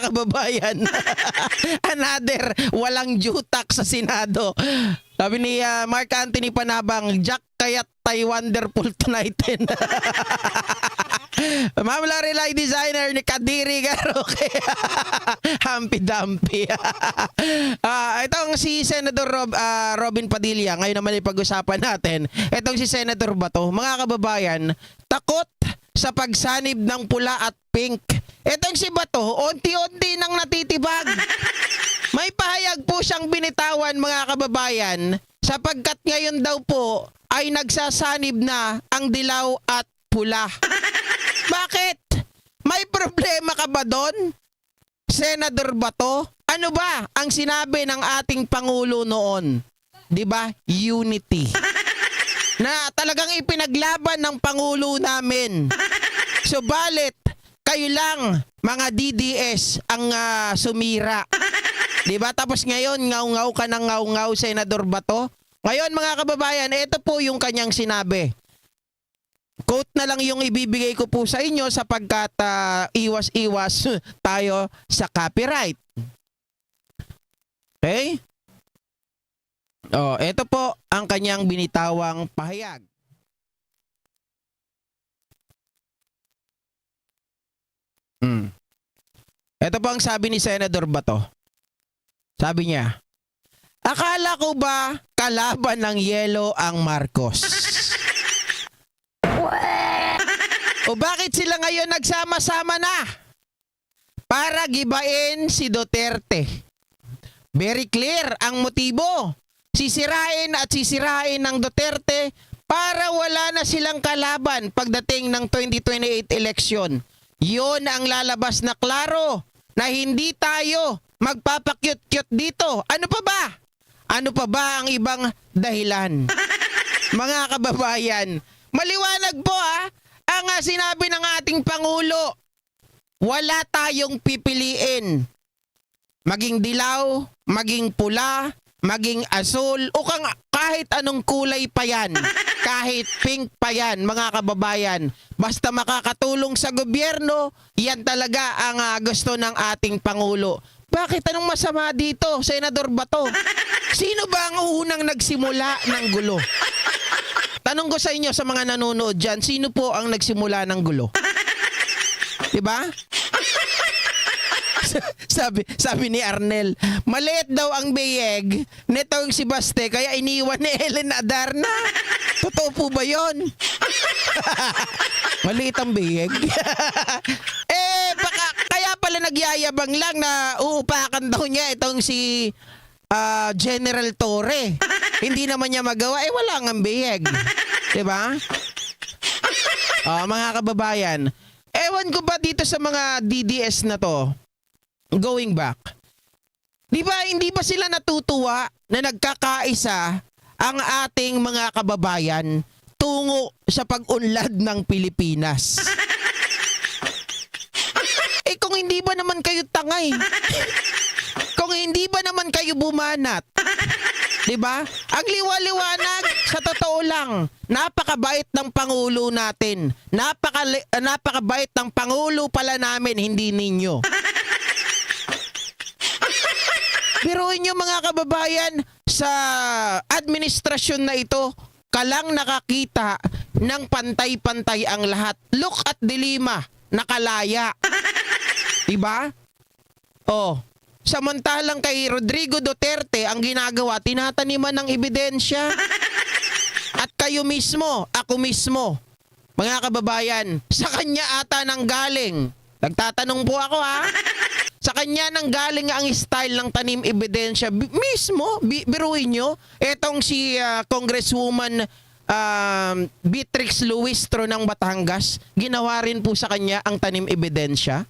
kababayan. Another walang jutak sa Senado. Sabi ni Mark Anthony Panabang, Jack kayat tay wonderful tonight. Mamla relay designer ni Kadiri Garoke. Hampi-dampi. Itong si Senator Robin Padilla, ngayon naman ipag-usapan natin. Itong si Senator Bato, mga kababayan, takot sa pagsanib ng pula at pink. Itong si Bato, unti-unti nang natitibag. May pahayag po siyang binitawan, mga kababayan, sapagkat ngayon daw po ay nagsasanib na ang dilaw at pula. Bakit? May problema ka ba doon, Senador Bato? Ano ba ang sinabi ng ating Pangulo noon? 'Di ba? Unity. Na talagang ipinaglaban ng Pangulo namin. Subalit, kayo lang, mga DDS, ang sumira. 'Di ba? Tapos ngayon, ngaw-ngaw ka ng ngaw-ngaw, Senador Bato. Ngayon, mga kababayan, ito po yung kanyang sinabi. Quote na lang yung ibibigay ko po sa inyo sapagkat iwas-iwas tayo sa copyright. Okay? Ito po ang kanyang binitawang pahayag. Ito po ang sabi ni Senador Bato. Sabi niya, akala ko ba kalaban ng yelo ang Marcos? O bakit sila ngayon nagsama-sama na? Para gibain si Duterte. Very clear ang motibo. Sisirain at sisirain ng Duterte para wala na silang kalaban pagdating ng 2028 election. Yun ang lalabas na klaro na hindi tayo magpapakyut-kyut dito. Ano pa ba? Ano pa ba ang ibang dahilan? Mga kababayan, maliwanag po ang sinabi ng ating Pangulo. Wala tayong pipiliin. Maging dilaw, maging pula, maging asul, o kahit anong kulay pa yan. Kahit pink pa yan, mga kababayan. Basta makakatulong sa gobyerno, yan talaga ang gusto ng ating Pangulo. Bakit anong masama dito, Senador Bato? Sino ba ang unang nagsimula ng gulo? Tanong ko sa inyo, sa mga nanonood dyan, sino po ang nagsimula ng gulo? Diba? sabi ni Arnel, maliit daw ang biyeg nitong si Baste kaya iniwan ni Ellen Adarna. Totoo po ba yun? Maliit ang biyeg? Baka kaya pala nagyayabang lang na uupakan daw niya itong si General Torre. Hindi naman niya magawa, wala nga ang biyeg. Diba? Mga kababayan, ewan ko ba dito sa mga DDS na to, going back, di ba hindi ba sila natutuwa na nagkakaisa ang ating mga kababayan tungo sa pag-unlad ng Pilipinas? Kung hindi ba naman kayo tangay? Kung hindi ba naman kayo bumanat? Diba? Ang liwaliwanag, sa totoo lang, napakabait ng Pangulo natin. Napakabait ng Pangulo pala namin, hindi ninyo. Biruin nyo, mga kababayan, sa administrasyon na ito, kalang nakakita ng pantay-pantay ang lahat. Look at Dilima, nakalaya. Diba? Samantalang kay Rodrigo Duterte, ang ginagawa, tinataniman ng ebidensya. At kayo mismo, ako mismo, mga kababayan, sa kanya ata nang galing. Nagtatanong po ako sa kanya nang galing ang style ng tanim ebidensya. Mismo, biruin nyo, etong si Congresswoman Beatrix Luistro ng Batangas, ginawa rin po sa kanya ang tanim ebidensya.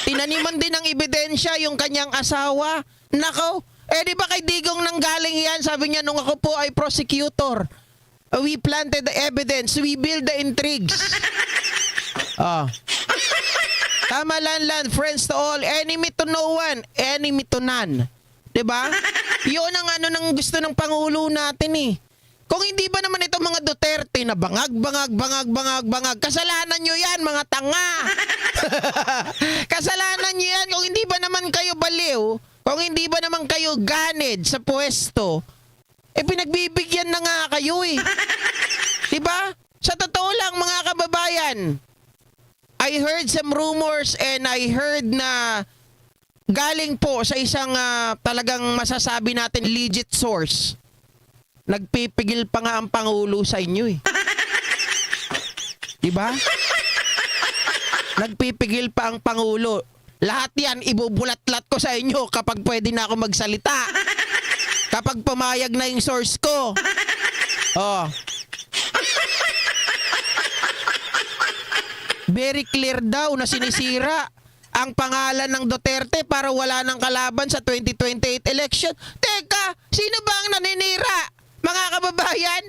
Tinaniman din ng ebidensya yung kanyang asawa. Nako, di ba kay Digong nang galing yan? Sabi niya, nung ako po ay prosecutor, we planted the evidence, we build the intrigues. Tama lan, friends to all, enemy to no one, enemy to none. Diba? Yun ang ng gusto ng Pangulo natin Kung hindi ba naman itong mga Duterte na bangag, kasalanan nyo yan, mga tanga. Kasalanan nyo yan kung hindi ba naman kayo baliw, kung hindi ba naman kayo ganid sa pwesto, pinagbibigyan na nga kayo eh. Diba? Sa totoo lang, mga kababayan, I heard some rumors and I heard na galing po sa isang talagang masasabi natin legit source. Nagpipigil pa nga ang Pangulo sa inyo eh. Diba? Nagpipigil pa ang Pangulo. Lahat yan, ibubulat-lat ko sa inyo kapag pwede na ako magsalita. Kapag pumayag na yung source ko. Oh. Very clear daw na sinisira ang pangalan ng Duterte para wala ng kalaban sa 2028 election. Teka, sino ba ang naninira? Mga kababayan,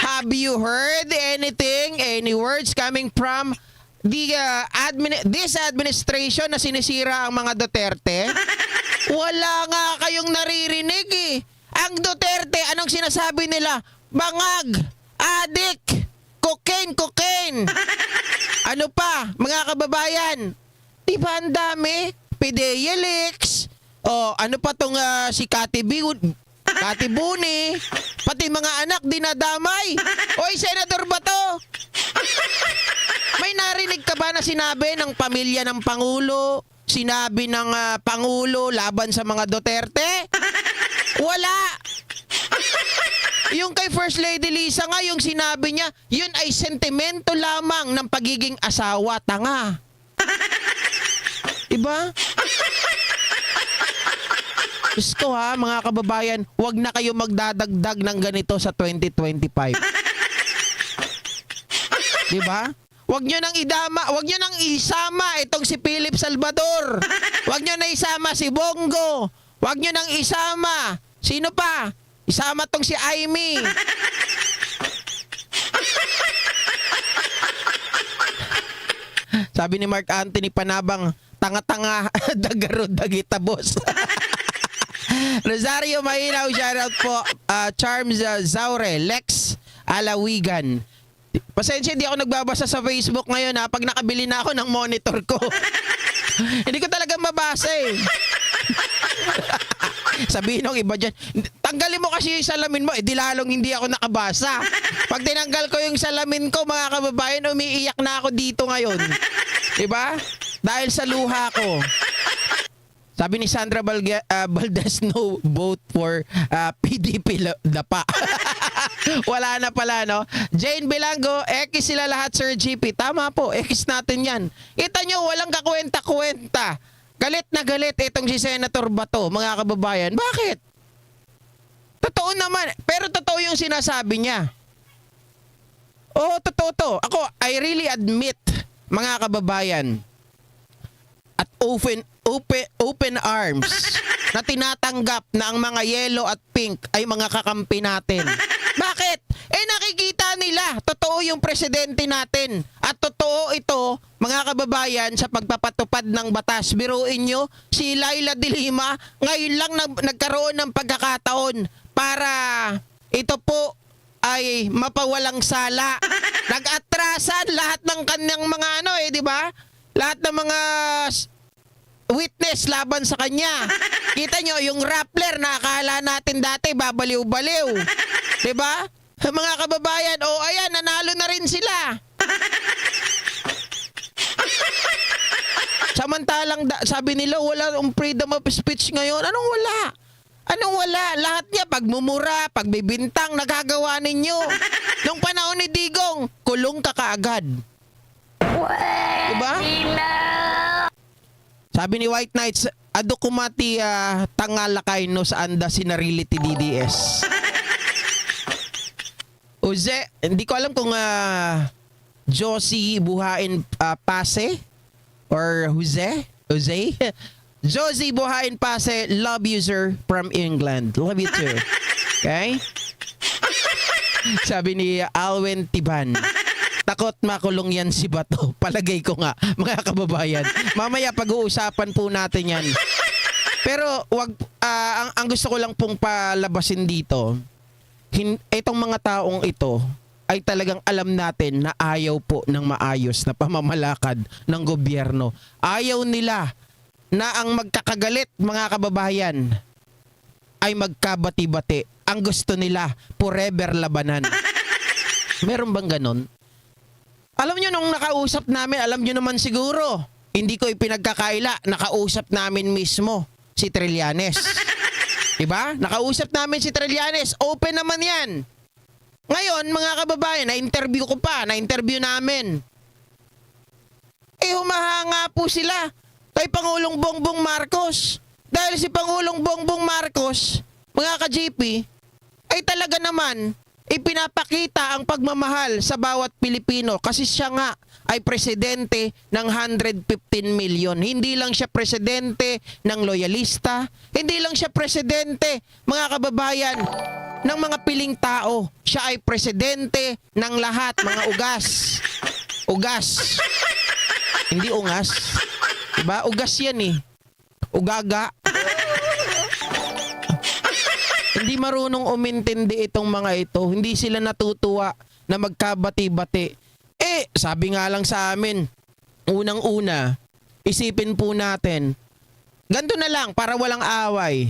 have you heard anything, any words coming from this administration na sinisira ang mga Duterte? Wala nga kayong naririnig eh. Ang Duterte, anong sinasabi nila? Bangag, adik, cocaine. Ano pa, mga kababayan? Di ba ang dami? Fidelix, ano pa tong si Kati Buni, pati mga anak dinadamay. Oy, Senador Bato, may narinig ka ba na sinabi ng pamilya ng Pangulo, sinabi ng Pangulo laban sa mga Duterte? Wala. Yung kay First Lady Lisa nga, yung sinabi niya, yun ay sentimento lamang ng pagiging asawa. Tanga. Diba? Diyos ko ha, mga kababayan, huwag na kayo magdadagdag ng ganito sa 2025. Diba? Huwag nyo nang isama itong si Philip Salvador. Huwag nyo na isama si Bongo. Huwag nyo nang isama. Sino pa? Isama tong si Aimee. Sabi ni Mark Anthony Panabang, tanga-tanga, dagaro dagita boss. Rosario Mahinaw, shoutout po. Charms Zaure, Lex Alawigan. Pasensya, hindi ako nagbabasa sa Facebook ngayon ha. Pag nakabili na ako ng monitor ko. Hindi ko talaga mabasa eh. Sabihin ng iba dyan, tanggalin mo kasi yung salamin mo, di lalong hindi ako nakabasa. Pag tinanggal ko yung salamin ko, mga kababayan, umiiyak na ako dito ngayon. Diba? Dahil sa luha ko. Sabi ni Sandra Valdez, no vote for PDP Dapa. Wala na pala, no? Jane Bilango, X sila lahat, Sir GP. Tama po, X natin yan. Kita nyo, walang kakwenta-kwenta. Galit na galit itong si Senator Bato, mga kababayan. Bakit? Totoo naman. Pero totoo yung sinasabi niya. Oo, totoo to. Ako, I really admit, mga kababayan, at open arms na tinatanggap na ang mga yellow at pink ay mga kakampi natin. Bakit? Nakikita nila, totoo yung presidente natin. At totoo ito, mga kababayan, sa pagpapatupad ng batas. Biruin nyo, si Laila de Lima, ngayon lang nagkaroon ng pagkakataon para ito po ay mapawalang sala. Nag-atrasan lahat ng kanyang mga di ba? Lahat ng mga witness laban sa kanya. Kita nyo, yung Rappler na akala natin dati babaliw-baliw. Diba? Mga kababayan, ayan, nanalo na rin sila. Samantalang, sabi nila, wala ang freedom of speech ngayon. Anong wala? Anong wala? Lahat niya, pagmumura, pagbibintang, nagagawa ninyo. Nung panahon ni Digong, kulong ka kaagad. Diba? Sabi ni White Knights, adukumati tangalakay no sa anda sinarili ti DDS. Jose, hindi ko alam kung Josie Buhain Pase or Jose. Josie Buhain Pase, love you sir from England. Love you too. Okay? Sabi ni Alwin Tiban, takot makulong yan si Bato. Palagay ko nga, mga kababayan. Mamaya pag-uusapan po natin yan. Pero wag ang gusto ko lang pong palabasin dito, itong mga taong ito ay talagang alam natin na ayaw po ng maayos na pamamalakad ng gobyerno. Ayaw nila na ang magkakagalit, mga kababayan, ay magkabati-bati. Ang gusto nila, forever labanan. Meron bang ganon? Alam nyo nung nakausap namin, alam nyo naman siguro, hindi ko ipinagkakaila, nakausap namin mismo si Trillanes. Diba? Nakausap namin si Trillanes, open naman yan. Ngayon, mga kababayan, na-interview ko pa, na-interview namin. Humahanga po sila kay Pangulong Bongbong Marcos. Dahil si Pangulong Bongbong Marcos, mga ka-JP, ay talaga naman ipinapakita ang pagmamahal sa bawat Pilipino kasi siya nga ay presidente ng 115 million. Hindi lang siya presidente ng loyalista, hindi lang siya presidente, mga kababayan, ng mga piling tao. Siya ay presidente ng lahat, mga ugas. Ugas. Hindi ungas. Diba? Ugas yan eh. Ugaga. Hindi marunong umintindi itong mga ito. Hindi sila natutuwa na magkabati-bati. Sabi nga lang sa amin, unang-una, isipin po natin, ganito na lang para walang away.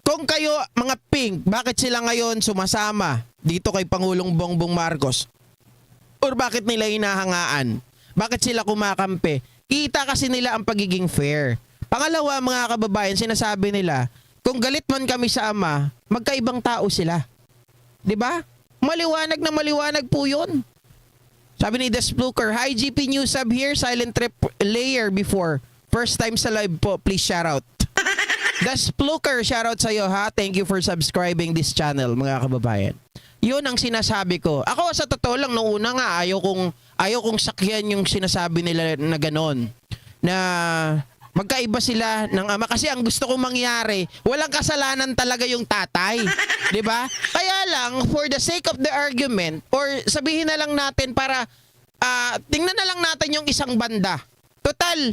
Kung kayo, mga pink, bakit sila ngayon sumasama dito kay Pangulong Bongbong Marcos? Or bakit nila hinahangaan? Bakit sila kumakampi? Kita kasi nila ang pagiging fair. Pangalawa, mga kababayan, sinasabi nila, kung galit man kami sa ama, magkaibang tao sila. 'Di ba? Maliwanag na maliwanag po 'yun. Sabi ni Des Fluker, "Hi GP News sub here, silent trip layer before. First time sa live po, please shout out." Des Fluker, shout out sa iyo ha. Thank you for subscribing this channel, mga kababayan. 'Yun ang sinasabi ko. Ako sa totoo lang nung una nga ayaw kong sakyan yung sinasabi nila na ganon. Na magkaiba sila ng ama kasi ang gusto kong mangyari, walang kasalanan talaga yung tatay, 'di ba? Kaya lang for the sake of the argument or sabihin na lang natin para tingnan na lang natin yung isang banda. Total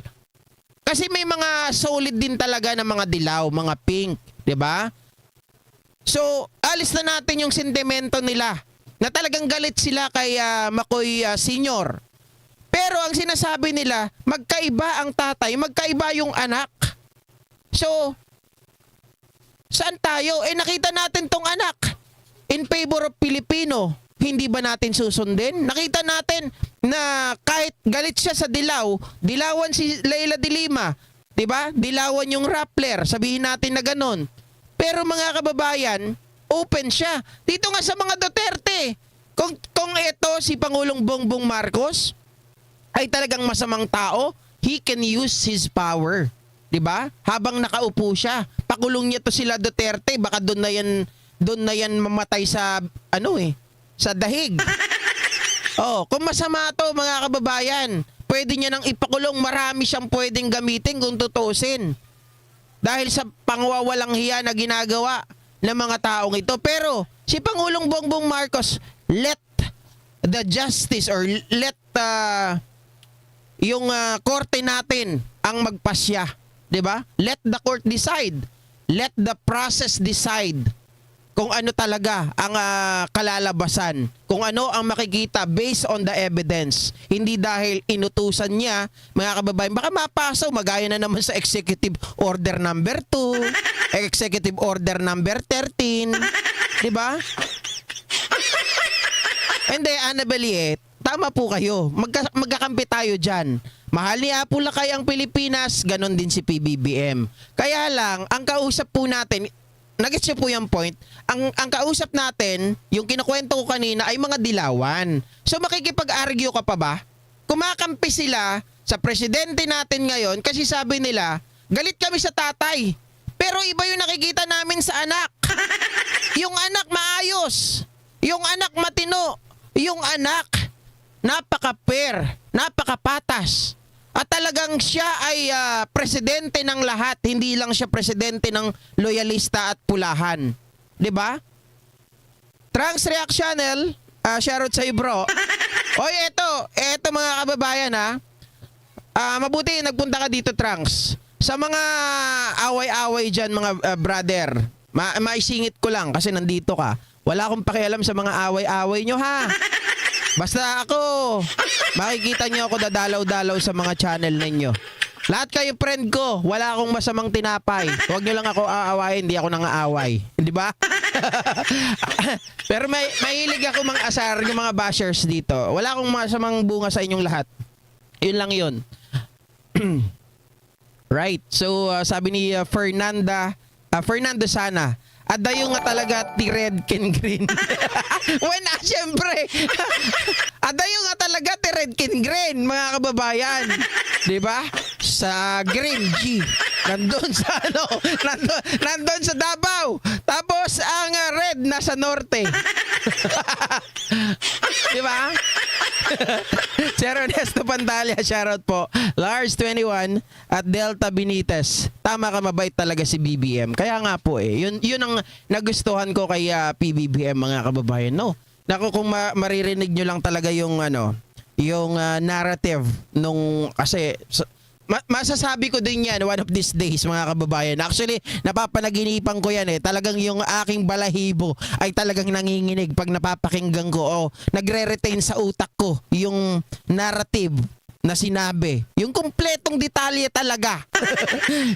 kasi may mga solid din talaga na mga dilaw, mga pink, 'di ba? So, alis na natin yung sentimento nila na talagang galit sila kay Makoy Senior. Pero ang sinasabi nila, magkaiba ang tatay, magkaiba yung anak. So, saan tayo? Nakita natin tong anak. In favor of Pilipino, hindi ba natin susundin? Nakita natin na kahit galit siya sa dilaw, dilawan si Leila de Lima, 'di ba? Dilawan yung Rappler, sabihin natin na ganon. Pero mga kababayan, open siya. Dito nga sa mga Duterte. Kung ito si Pangulong Bongbong Marcos ay talagang masamang tao, he can use his power. 'Di ba? Habang nakaupo siya, pakulong niya to sila Duterte, baka doon na yan mamatay sa sa dahig. Kung masama to, mga kababayan, pwede niya nang ipakulong, marami siyang pwedeng gamitin kung tutuusin. Dahil sa pangwawalang hiya na ginagawa ng mga taong ito. Pero si Pangulong Bongbong Marcos, let the justice or let yung korte natin ang magpasya, 'di ba? Let the court decide. Let the process decide kung ano talaga ang kalalabasan, kung ano ang makikita based on the evidence. Hindi dahil inutusan niya, mga kababayan, baka mapasaw, magaya na naman sa Executive Order number 2, Executive Order number 13, 'di ba? Hindi, Annabelle, tama po kayo. Magkakampi tayo dyan. Mahal ni Apo Lakay ang Pilipinas, ganon din si PBBM. Kaya lang, ang kausap po natin, nagets niyo po yung point, ang kausap natin, yung kinukwento ko kanina, ay mga dilawan. So makikipag-argue ka pa ba? Kumakampi sila sa presidente natin ngayon kasi sabi nila, galit kami sa tatay. Pero iba yung nakikita namin sa anak. Yung anak maayos. Yung anak matino. Yung anak napaka-fair, napaka-patas. At talagang siya ay presidente ng lahat, hindi lang siya presidente ng loyalista at pulahan. 'Di ba? Trunks React Channel, shoutout sa iyo, bro. Oy, eto mga kababayan ha. Mabuti nagpunta ka dito, Trunks. Sa mga away-away diyan, mga brother, maisingit ko lang kasi nandito ka. Wala akong pakialam sa mga away-away nyo ha. Basta ako, makikita nyo ako dadalaw-dalaw sa mga channel ninyo. Lahat kayo friend ko, wala akong masamang tinapay. Huwag nyo lang ako aawayin, hindi ako nang-aaway. Di ba? Pero mahilig ako mang asar yung mga bashers dito. Wala akong masamang bunga sa inyong lahat. Yun lang yun. Right. So, sabi ni Fernando Sana, adayo nga talaga ti red ken green. When syempre. Adayo nga talaga ti red ken green, mga kababayan. 'Di ba? Sa Green G. Nandun sa nandun sa Davao. Tapos ang red nasa norte. 'Di ba? Sir Ernesto Pandalia, shoutout po. Lars 21 at Delta Benitez. Tama ka, mabait talaga si BBM. Kaya nga po yun ang nagustuhan ko kay PBBM, mga kababayan. No. Naku, kung maririnig nyo lang talaga yung yung narrative nung kasi masasabi ko din yan one of these days, mga kababayan. Actually, napapanaginipan ko yan Talagang yung aking balahibo ay talagang nanginginig pag napapakinggan ko o nagre-retain sa utak ko yung narrative na sinabi. Yung kumpletong detalye talaga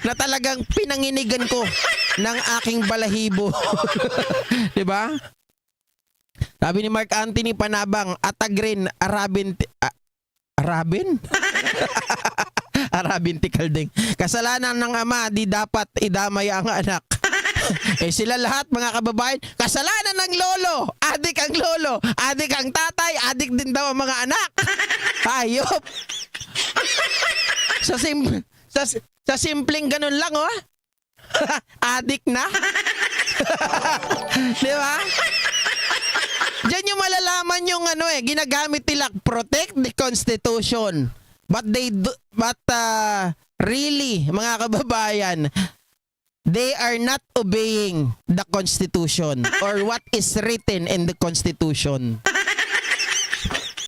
na talagang pinanginigan ko ng aking balahibo. 'Di ba? Sabi ni Mark Anthony Panabang, Atagrin, Arabin? Arabin Tikalding. Kasalanan ng ama, di dapat idamay ang anak. Sila lahat, mga kababayan, kasalanan ng lolo. Adik ang lolo, adik ang tatay, adik din daw ang mga anak. Hayop. Sa simpleng ganun lang, adik na. Di ba? Diyan yung malalaman yung ginagamit nila, protect the Constitution. But really, mga kababayan, they are not obeying the Constitution or what is written in the Constitution.